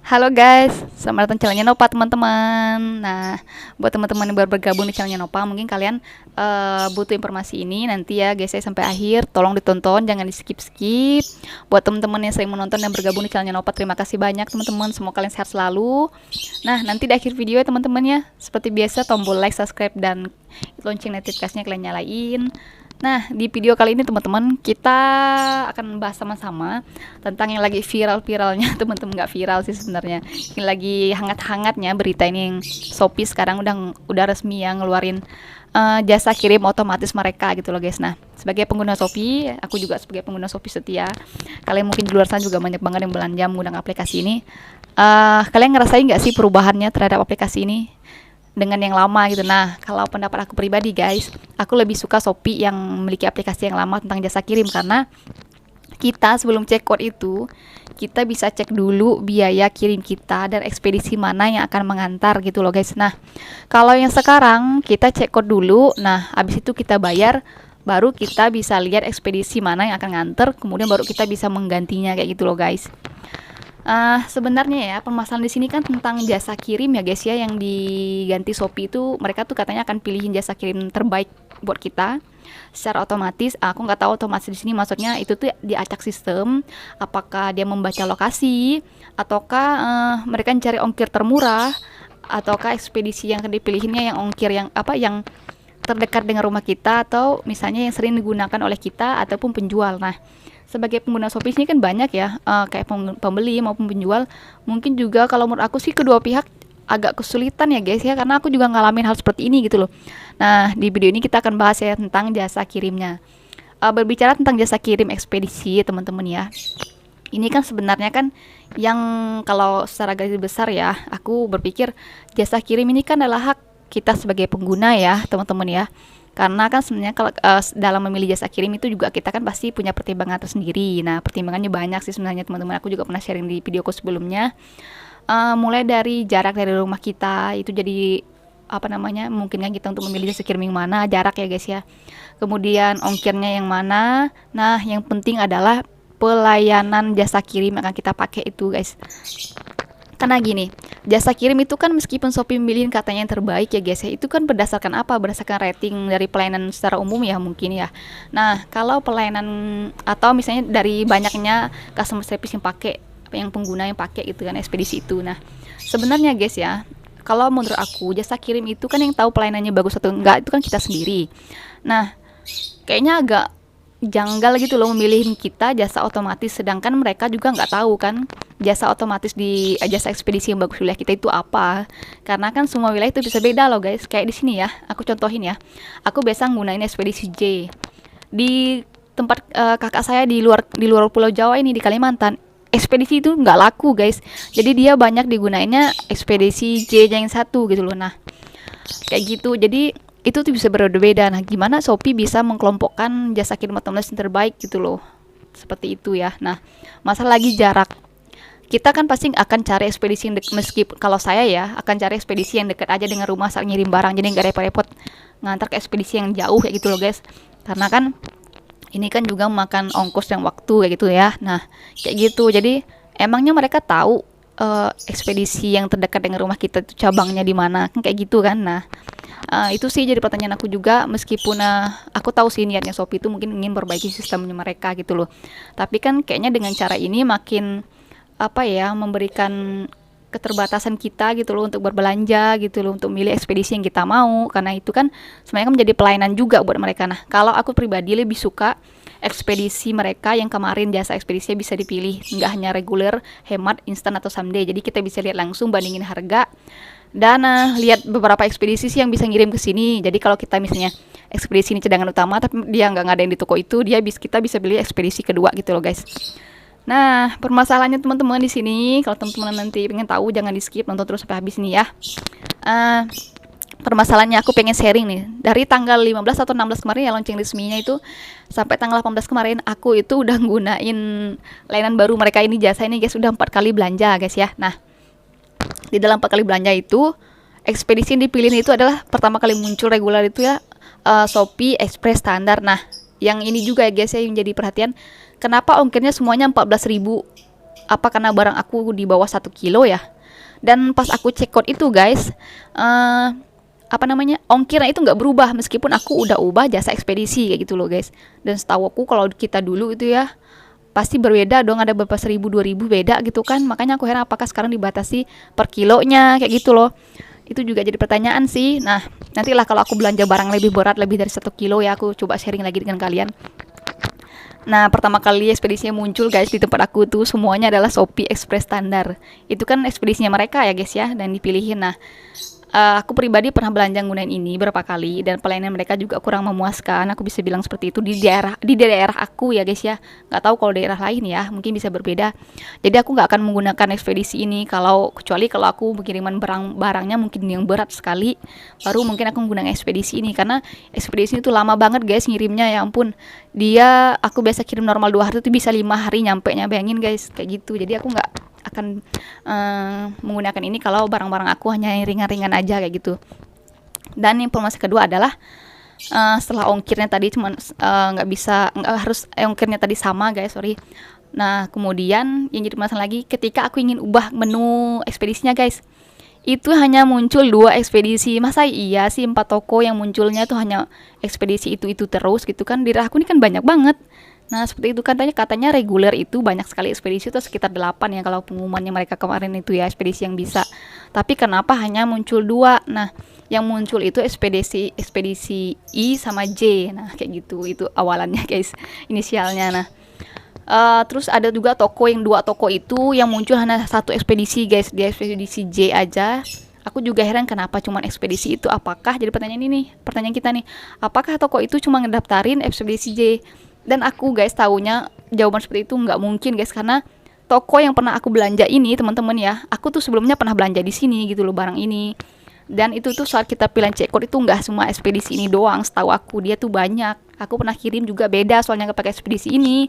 Halo guys, selamat datang di channelnya Nopa teman-teman. Nah, buat teman-teman yang baru bergabung di channelnya Nopa, mungkin kalian butuh informasi ini nanti ya guys, saya sampai akhir. Tolong ditonton, jangan di skip-skip. Buat teman-teman yang sering menonton dan bergabung di channelnya Nopa, terima kasih banyak teman-teman. Semoga kalian sehat selalu. Nah, nanti di akhir video ya teman-teman ya, seperti biasa tombol like, subscribe, dan lonceng notifikasinya kalian nyalain. Nah, di video kali ini teman-teman, kita akan membahas sama-sama tentang yang lagi viral-viralnya, teman-teman, nggak viral sih sebenarnya. Yang lagi hangat-hangatnya berita ini, yang Shopee sekarang udah resmi ya ngeluarin jasa kirim otomatis mereka gitu loh guys. Nah, sebagai pengguna Shopee, aku juga sebagai pengguna Shopee setia. Kalian mungkin di luar sana juga banyak banget yang belanja menggunakan aplikasi ini. Kalian ngerasain nggak sih perubahannya terhadap aplikasi ini dengan yang lama gitu? Nah, kalau pendapat aku pribadi guys, aku lebih suka Shopee yang memiliki aplikasi yang lama tentang jasa kirim, karena kita sebelum checkout itu kita bisa cek dulu biaya kirim kita dan ekspedisi mana yang akan mengantar gitu loh guys. Nah, kalau yang sekarang kita checkout dulu, nah habis itu kita bayar, baru kita bisa lihat ekspedisi mana yang akan nganter, kemudian baru kita bisa menggantinya kayak gitu loh guys. Sebenarnya ya permasalahan di sini kan tentang jasa kirim ya guys ya, yang diganti Shopee itu mereka tuh katanya akan pilihin jasa kirim terbaik buat kita secara otomatis. Aku nggak tahu otomatis di sini maksudnya itu tuh diacak sistem, apakah dia membaca lokasi, ataukah mereka mencari ongkir termurah, ataukah ekspedisi yang akan dipilihinnya yang ongkir yang apa, yang terdekat dengan rumah kita, atau misalnya yang sering digunakan oleh kita ataupun penjual. Nah, sebagai pengguna Shopee ini kan banyak ya, kayak pembeli maupun penjual. Mungkin juga kalau menurut aku sih kedua pihak agak kesulitan ya guys ya, karena aku juga ngalamin hal seperti ini gitu loh. Nah, di video ini kita akan bahas ya tentang jasa kirimnya. Berbicara tentang jasa kirim ekspedisi teman-teman ya, ini kan sebenarnya kan yang kalau secara garis besar ya, aku berpikir jasa kirim ini kan adalah hak kita sebagai pengguna ya teman-teman ya. Karena kan sebenarnya kalau dalam memilih jasa kirim itu juga kita kan pasti punya pertimbangan tersendiri. Nah, pertimbangannya banyak sih sebenarnya teman-teman. Aku juga pernah sharing di videoku sebelumnya. Mulai dari jarak dari rumah kita itu jadi apa namanya, memungkinkan kita untuk memilih jasa kirim yang mana, jarak ya guys ya. Kemudian ongkirnya yang mana. Nah, yang penting adalah pelayanan jasa kirim yang akan kita pakai itu guys. Karena gini, jasa kirim itu kan meskipun Shopee milihin katanya yang terbaik ya guys ya, itu kan berdasarkan apa? Berdasarkan rating dari pelayanan secara umum ya mungkin ya. Nah, kalau pelayanan atau misalnya dari banyaknya customer service yang pakai, yang pengguna yang pakai gitu kan ekspedisi itu. Nah, sebenarnya guys ya, kalau menurut aku jasa kirim itu kan yang tahu pelayanannya bagus atau enggak itu kan kita sendiri. Nah, kayaknya agak janggal gitu loh memilihin kita jasa otomatis, sedangkan mereka juga nggak tahu kan jasa otomatis di jasa ekspedisi yang bagus wilayah kita itu apa. Karena kan semua wilayah itu bisa beda loh guys. Kayak di sini ya, aku contohin ya, aku biasa nggunain ekspedisi J di tempat kakak saya di luar Pulau Jawa ini, di Kalimantan. Ekspedisi itu nggak laku guys, jadi dia banyak digunainnya ekspedisi J yang satu gitu loh. Nah, kayak gitu, jadi itu tuh bisa berbeda. Nah, gimana Shopee bisa mengkelompokkan jasa kirim otomatis yang terbaik gitu loh, seperti itu ya. Nah, masalah lagi jarak, kita kan pasti akan cari ekspedisi yang meskipun kalau saya ya akan cari ekspedisi yang dekat aja dengan rumah saat ngirim barang, jadi nggak repot-repot ngantar ke ekspedisi yang jauh kayak gitu loh guys. Karena kan ini kan juga memakan ongkos dan waktu kayak gitu ya. Nah, kayak gitu, jadi emangnya mereka tahu ekspedisi yang terdekat dengan rumah kita itu cabangnya di mana kan, kayak gitu kan. Nah, itu sih jadi pertanyaan aku juga, meskipun aku tahu sih niatnya Shopee itu mungkin ingin memperbaiki sistemnya mereka gitu loh, tapi kan kayaknya dengan cara ini makin apa ya, memberikan keterbatasan kita gitu loh untuk berbelanja gitu loh, untuk milih ekspedisi yang kita mau, karena itu kan sebenarnya kan menjadi pelayanan juga buat mereka. Nah, kalau aku pribadi lebih suka ekspedisi mereka yang kemarin jasa ekspedisinya bisa dipilih, nggak hanya reguler, hemat, instan atau someday. Jadi kita bisa lihat langsung, bandingin harga, dan lihat beberapa ekspedisi sih yang bisa ngirim ke sini. Jadi kalau kita misalnya ekspedisi ini cadangan utama tapi dia nggak ngadain di toko itu, kita bisa beli ekspedisi kedua gitu loh guys. Nah, permasalahannya teman-teman di sini, kalau teman-teman nanti pengen tahu jangan di skip, nonton terus sampai habis nih ya. Permasalahannya aku pengen sharing nih, dari tanggal 15 atau 16 kemarin ya launching resminya itu, sampai tanggal 18 kemarin aku itu udah nggunain layanan baru mereka ini, jasa ini guys, udah 4 kali belanja guys ya. Nah, di dalam 4 kali belanja itu ekspedisi yang dipilih itu adalah pertama kali muncul reguler itu ya Shopee Express standar. Nah, yang ini juga ya guys ya yang jadi perhatian, kenapa ongkirnya semuanya 14.000 apa karena barang aku di bawah 1 kilo ya. Dan pas aku cek code itu guys, apa namanya, ongkirnya itu nggak berubah meskipun aku udah ubah jasa ekspedisi kayak gitu loh guys. Dan setahu aku kalau kita dulu itu ya pasti berbeda dong, ada beberapa 1.000 2.000 beda gitu kan. Makanya aku heran apakah sekarang dibatasi per kilonya kayak gitu loh. Itu juga jadi pertanyaan sih. Nah, nantilah kalau aku belanja barang lebih berat lebih dari 1 kilo ya, aku coba sharing lagi dengan kalian. Nah, pertama kali ekspedisinya muncul guys di tempat aku tuh semuanya adalah Shopee Express standar. Itu kan ekspedisinya mereka ya guys ya, dan dipilihin. Nah, aku pribadi pernah belanja gunain ini berapa kali dan pelayanan mereka juga kurang memuaskan. Aku bisa bilang seperti itu di daerah aku ya guys ya. Nggak tahu kalau daerah lain ya, mungkin bisa berbeda. Jadi aku nggak akan menggunakan ekspedisi ini kecuali kalau aku pengiriman barangnya mungkin yang berat sekali, baru mungkin aku menggunakan ekspedisi ini karena ekspedisi itu lama banget guys ngirimnya, ya ampun. Aku biasa kirim normal 2 hari itu bisa 5 hari nyampe nya, bayangin guys kayak gitu. Jadi aku nggak akan menggunakan ini kalau barang-barang aku hanya yang ringan-ringan aja kayak gitu. Dan informasi kedua adalah setelah ongkirnya tadi cuman nggak harus ongkirnya tadi sama guys, sorry. Nah, kemudian yang jadi masalah lagi ketika aku ingin ubah menu ekspedisinya guys, itu hanya muncul 2 ekspedisi. Masa iya sih 4 toko yang munculnya tuh hanya ekspedisi itu terus gitu kan. Di daerah aku ini kan banyak banget. Nah, seperti itu katanya reguler itu banyak sekali ekspedisi itu sekitar 8 ya kalau pengumumannya mereka kemarin itu ya, ekspedisi yang bisa. Tapi kenapa hanya muncul 2? Nah, yang muncul itu ekspedisi I sama J. Nah, kayak gitu. Itu awalannya guys, inisialnya. Nah, terus ada juga toko yang 2 toko itu yang muncul hanya 1 ekspedisi guys, di ekspedisi J aja. Aku juga heran kenapa cuman ekspedisi itu. Apakah jadi pertanyaan kita nih, apakah toko itu cuma ngedaftarin ekspedisi J? Dan aku guys taunya jawaban seperti itu nggak mungkin guys, karena toko yang pernah aku belanja ini teman-teman ya, aku tuh sebelumnya pernah belanja di sini gitu loh barang ini. Dan itu tuh saat kita pilihan check code itu nggak semua ekspedisi ini doang, setahu aku dia tuh banyak. Aku pernah kirim juga beda soalnya nggak pakai ekspedisi ini.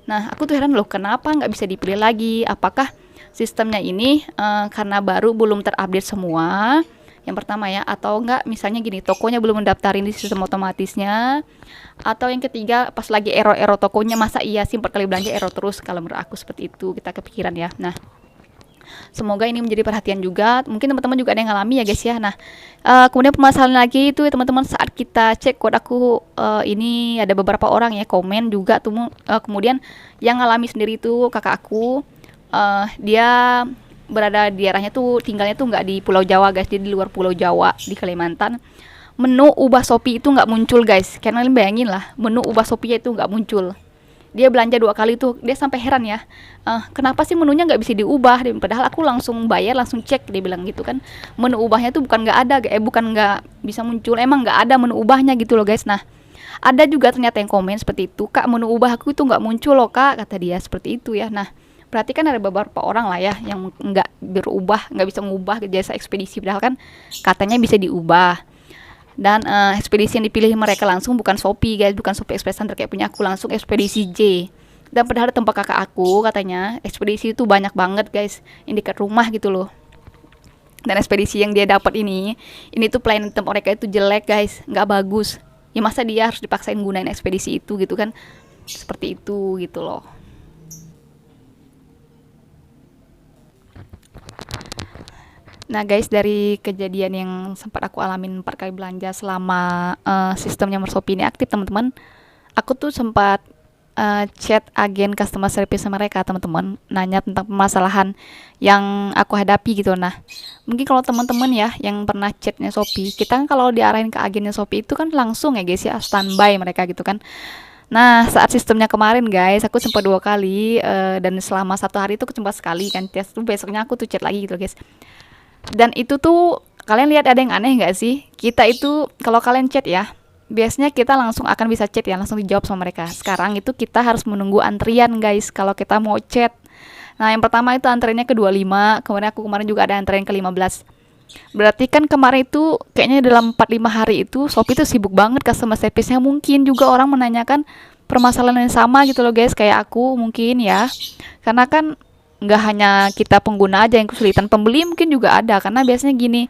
Nah, aku tuh heran loh kenapa nggak bisa dipilih lagi. Apakah sistemnya ini karena baru belum terupdate semua? Yang pertama ya, atau enggak misalnya gini, tokonya belum mendaftarin di sistem otomatisnya, atau yang ketiga pas lagi error tokonya. Masa iya sih 4 kali belanja error terus? Kalau menurut aku seperti itu, kita kepikiran ya. Nah, semoga ini menjadi perhatian juga, mungkin teman-teman juga ada yang ngalami ya guys ya. Nah, kemudian permasalahan lagi itu ya teman-teman, saat kita cek kode aku ini ada beberapa orang ya komen juga tuh, kemudian yang ngalami sendiri itu kakak aku, dia berada di daerahnya tuh, tinggalnya tuh nggak di Pulau Jawa guys, dia di luar Pulau Jawa di Kalimantan. Menu ubah Shopee itu nggak muncul guys. Kalian bayangin lah, menu ubah Shopee itu nggak muncul. Dia belanja 2 kali tuh, dia sampai heran ya, kenapa sih menunya nggak bisa diubah? Padahal aku langsung bayar, langsung cek, dia bilang gitu kan. Menu ubahnya tuh bukan nggak ada, bukan nggak bisa muncul, emang nggak ada menu ubahnya gitu loh guys. Nah, ada juga ternyata yang komen seperti itu, kak menu ubah aku itu nggak muncul loh kak, kata dia seperti itu ya. Nah, berarti kan ada beberapa orang lah ya yang nggak bisa mengubah jasa ekspedisi, padahal kan katanya bisa diubah. Dan ekspedisi yang dipilih mereka langsung bukan Shopee guys, bukan Shopee Express Center kayak punya aku, langsung ekspedisi J. Dan padahal tempat kakak aku katanya ekspedisi itu banyak banget guys yang dekat rumah gitu loh. Dan ekspedisi yang dia dapat ini tuh pelayanan tempat mereka itu jelek guys, nggak bagus. Ya masa dia harus dipaksain gunain ekspedisi itu gitu kan, seperti itu gitu loh. Nah guys, dari kejadian yang sempat aku alamin 4 kali belanja selama sistemnya Shopee ini aktif teman-teman, aku tuh sempat chat agen customer service mereka teman-teman, nanya tentang permasalahan yang aku hadapi gitu. Nah, mungkin kalau teman-teman ya yang pernah chatnya Shopee, kita kan kalau diarahin ke agennya Shopee itu kan langsung ya guys ya, standby mereka gitu kan. Nah, saat sistemnya kemarin guys, aku sempat 2 kali dan selama 1 hari itu aku sempat sekali kan tes tuh, besoknya aku tuh chat lagi gitu guys. Dan itu tuh kalian lihat ada yang aneh nggak sih? Kita itu kalau kalian chat ya, biasanya kita langsung akan bisa chat ya, langsung dijawab sama mereka. Sekarang itu kita harus menunggu antrian guys kalau kita mau chat. Nah, yang pertama itu antriannya ke 25, kemudian aku kemarin juga ada antrian ke 15. Berarti kan kemarin itu kayaknya dalam 4-5 hari itu Shopee itu sibuk banget customer service-nya, mungkin juga orang menanyakan permasalahan yang sama gitu loh guys, kayak aku mungkin ya. Karena kan nggak hanya kita pengguna aja yang kesulitan, pembeli mungkin juga ada, karena biasanya gini,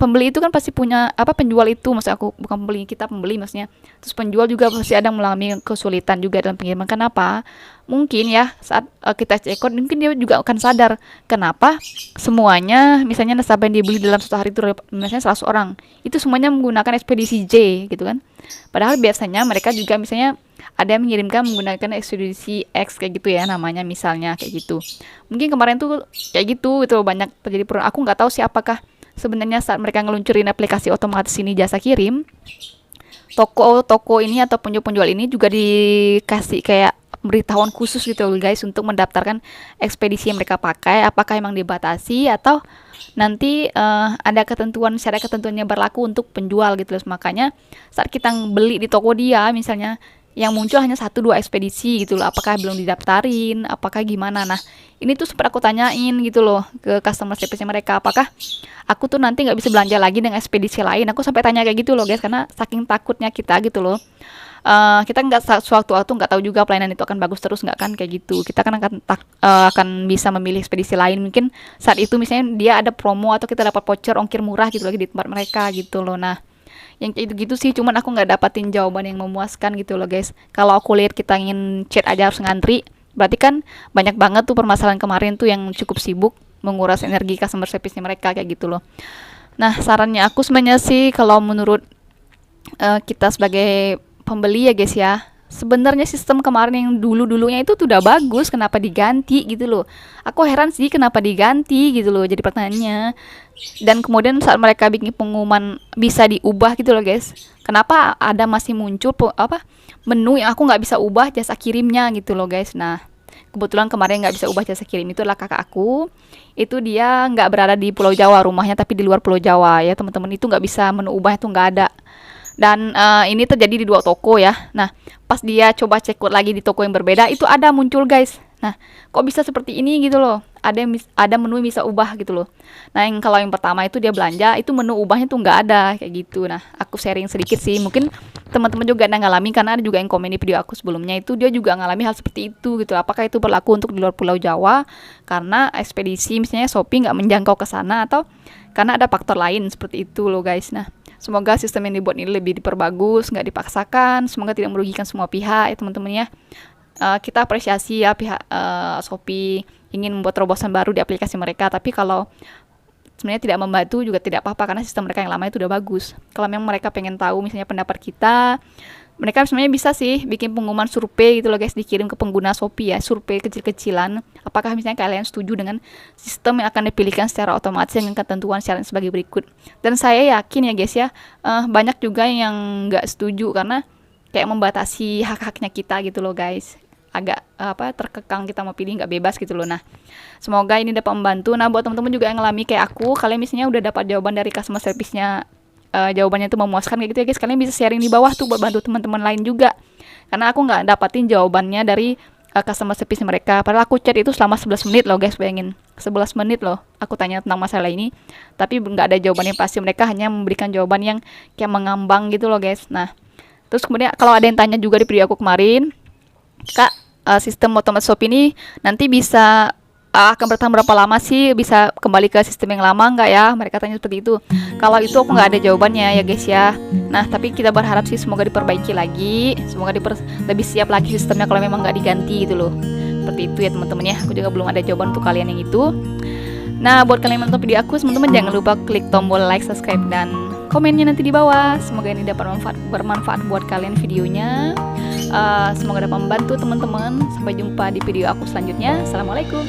pembeli itu kan pasti punya apa, penjual itu maksud aku, bukan pembeli, kita pembeli maksudnya, terus penjual juga pasti ada mengalami kesulitan juga dalam pengiriman. Kenapa? Mungkin ya saat kita cek out, mungkin dia juga akan sadar kenapa semuanya, misalnya nasabah yang dibeli dalam satu hari itu misalnya 100 orang, itu semuanya menggunakan ekspedisi J gitu kan, padahal biasanya mereka juga misalnya ada yang mengirimkan menggunakan ekspedisi X kayak gitu ya namanya, misalnya kayak gitu. Mungkin kemarin tuh kayak gitu itu banyak terjadi perubahan. Aku nggak tahu sih apakah sebenarnya saat mereka ngeluncurin aplikasi otomatis ini jasa kirim, toko-toko ini atau penjual-penjual ini juga dikasih kayak pemberitahuan khusus gitu loh guys, untuk mendaftarkan ekspedisi yang mereka pakai, apakah emang dibatasi atau nanti ada ketentuan, syarat ketentuannya berlaku untuk penjual gitu loh. Makanya saat kita beli di toko dia misalnya, yang muncul hanya 1-2 ekspedisi gitu loh, apakah belum didaftarin, apakah gimana. Nah ini tuh sempat aku tanyain gitu loh ke customer service mereka, apakah aku tuh nanti nggak bisa belanja lagi dengan ekspedisi lain. Aku sampai tanya kayak gitu loh guys, karena saking takutnya kita gitu loh. Kita nggak sewaktu-waktu nggak tahu juga pelayanan itu akan bagus terus nggak kan, kayak gitu. Kita kan akan bisa memilih ekspedisi lain, mungkin saat itu misalnya dia ada promo atau kita dapat voucher ongkir murah gitu lagi di tempat mereka gitu loh. Nah yang kayak gitu-gitu sih, cuman aku nggak dapatin jawaban yang memuaskan gitu loh guys. Kalau aku lihat kita ingin chat aja harus ngantri, berarti kan banyak banget tuh permasalahan kemarin tuh yang cukup sibuk menguras energi customer service-nya mereka kayak gitu loh. Nah sarannya aku sebenarnya sih, kalau menurut kita sebagai pembeli ya guys ya, sebenarnya sistem kemarin yang dulu-dulunya itu tuh udah bagus, kenapa diganti gitu loh. Aku heran sih kenapa diganti gitu loh, jadi pertanyaannya. Dan kemudian saat mereka bikin pengumuman bisa diubah gitu loh guys, kenapa ada masih muncul menu yang aku nggak bisa ubah jasa kirimnya gitu loh guys. Nah kebetulan kemarin nggak bisa ubah jasa kirim itu adalah kakak aku, itu dia nggak berada di Pulau Jawa rumahnya, tapi di luar Pulau Jawa ya teman-teman, itu nggak bisa menu ubah itu nggak ada. Dan ini terjadi di 2 toko ya. Nah pas dia coba check out lagi di toko yang berbeda, itu ada muncul guys. Nah kok bisa seperti ini gitu loh, ada menu yang bisa ubah gitu loh. Nah yang kalau yang pertama itu dia belanja, itu menu ubahnya tuh nggak ada kayak gitu. Nah aku sharing sedikit sih, mungkin teman-teman juga ada ngalamin, karena ada juga yang komen di video aku sebelumnya itu dia juga ngalami hal seperti itu gitu. Apakah itu berlaku untuk di luar Pulau Jawa karena ekspedisi misalnya Shopee nggak menjangkau ke sana, atau karena ada faktor lain seperti itu loh guys. Nah semoga sistem yang dibuat ini lebih diperbagus, nggak dipaksakan, semoga tidak merugikan semua pihak ya teman-teman ya. Kita apresiasi ya pihak Shopee ingin membuat terobosan baru di aplikasi mereka, tapi kalau sebenarnya tidak membantu juga tidak apa-apa, karena sistem mereka yang lama itu udah bagus. Kalau memang mereka pengen tahu misalnya pendapat kita, mereka sebenarnya bisa sih bikin pengumuman survei gitu loh guys, dikirim ke pengguna Shopee ya, survei kecil-kecilan, apakah misalnya kalian setuju dengan sistem yang akan dipilihkan secara otomatis dengan ketentuan syarat sebagai berikut. Dan saya yakin ya guys ya, banyak juga yang nggak setuju, karena kayak membatasi hak-haknya kita gitu loh guys, agak terkekang, kita mau pilih nggak bebas gitu loh. Nah semoga ini dapat membantu. Nah buat teman-teman juga yang ngalami kayak aku, kalian misalnya udah dapat jawaban dari customer service-nya, jawabannya itu memuaskan kayak gitu ya guys, kalian bisa sharing di bawah tuh buat bantu teman-teman lain juga, karena aku nggak dapatin jawabannya dari customer service mereka, padahal aku chat itu selama 11 menit loh guys, bayangin 11 menit loh aku tanya tentang masalah ini, tapi nggak ada jawabannya pasti, mereka hanya memberikan jawaban yang kayak mengambang gitu loh guys. Nah terus kemudian kalau ada yang tanya juga di video aku kemarin, Kak, sistem otomatis Shopee ini nanti bisa akan bertahan berapa lama sih, bisa kembali ke sistem yang lama nggak ya, mereka tanya seperti itu. Kalau itu aku nggak ada jawabannya ya guys ya. Nah tapi kita berharap sih semoga diperbaiki lagi, semoga lebih siap lagi sistemnya kalau memang nggak diganti gitu loh, seperti itu ya teman-teman ya. Aku juga belum ada jawaban untuk kalian yang itu. Nah buat kalian yang nonton video aku, teman-teman jangan lupa klik tombol like, subscribe, dan komennya nanti di bawah. Semoga ini dapat bermanfaat buat kalian videonya. Semoga dapat membantu teman-teman. Sampai jumpa di video aku selanjutnya. Assalamualaikum.